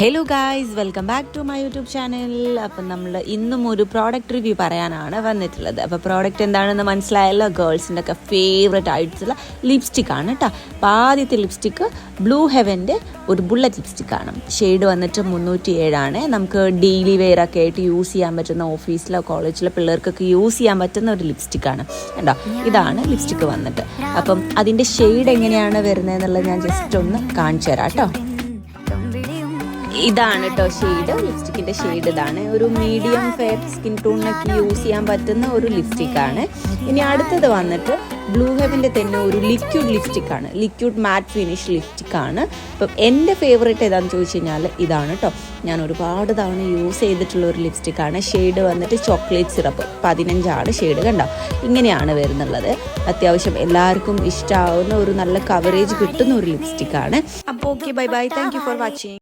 Hello guys, welcome back to my YouTube channel. അപ്പം നമ്മൾ ഇന്നും ഒരു പ്രോഡക്റ്റ് റിവ്യൂ പറയാനാണ് വന്നിട്ടുള്ളത്. അപ്പോൾ പ്രോഡക്റ്റ് എന്താണെന്ന് മനസ്സിലായല്ലോ, ഗേൾസിൻ്റെ ഒക്കെ ഫേവറേറ്റ് ആയിട്ടുള്ള ലിപ്സ്റ്റിക്കാണ് കേട്ടോ. അപ്പോൾ ആദ്യത്തെ ലിപ്സ്റ്റിക്ക് ബ്ലൂ ഹെവൻ്റെ ഒരു ബുള്ളറ്റ് ലിപ്സ്റ്റിക്കാണ്. ഷെയ്ഡ് വന്നിട്ട് 307. നമുക്ക് ഡെയിലി വെയർ ഒക്കെ ആയിട്ട് യൂസ് ചെയ്യാൻ പറ്റുന്ന, ഓഫീസിലോ കോളേജിലോ പിള്ളേർക്കൊക്കെ യൂസ് ചെയ്യാൻ പറ്റുന്ന ഒരു ലിപ്സ്റ്റിക്കാണ് കേട്ടോ. ഇതാണ് ലിപ്സ്റ്റിക്ക് വന്നിട്ട്. അപ്പം അതിൻ്റെ ഷെയ്ഡ് എങ്ങനെയാണ് വരുന്നതെന്നുള്ളത് ഞാൻ ജസ്റ്റ് ഒന്ന് കാണിച്ചു തരാം കേട്ടോ. ഇതാണ് കേട്ടോ ഷെയ്ഡ്, ലിപ്സ്റ്റിക്കിൻ്റെ ഷെയ്ഡ് ഇതാണ്. ഒരു മീഡിയം ഫെയർ സ്കിൻ ടോണിനൊക്കെ യൂസ് ചെയ്യാൻ പറ്റുന്ന ഒരു ലിപ്സ്റ്റിക്കാണ്. ഇനി അടുത്തത് വന്നിട്ട് ബ്ലൂ ഹെവൻ്റെ തന്നെ ഒരു ലിക്വിഡ് ലിപ്സ്റ്റിക്കാണ്, ലിക്വിഡ് മാറ്റ് ഫിനിഷ് ലിപ്സ്റ്റിക്കാണ്. അപ്പം എൻ്റെ ഫേവറേറ്റ് ഏതാണെന്ന് ചോദിച്ചു കഴിഞ്ഞാൽ ഇതാണ് കേട്ടോ. ഞാൻ ഒരുപാട് തവണ യൂസ് ചെയ്തിട്ടുള്ള ഒരു ലിപ്സ്റ്റിക്കാണ്. ഷെയ്ഡ് വന്നിട്ട് ചോക്ലേറ്റ് സിറപ്പ് 15 ഷെയ്ഡ് കണ്ടോ. ഇങ്ങനെയാണ് വരുന്നുള്ളത്. അത്യാവശ്യം എല്ലാവർക്കും ഇഷ്ടമാവുന്ന ഒരു നല്ല കവറേജ് കിട്ടുന്ന ഒരു ലിപ്സ്റ്റിക്കാണ്. അപ്പോൾ okay, bye bye, thank you for watching.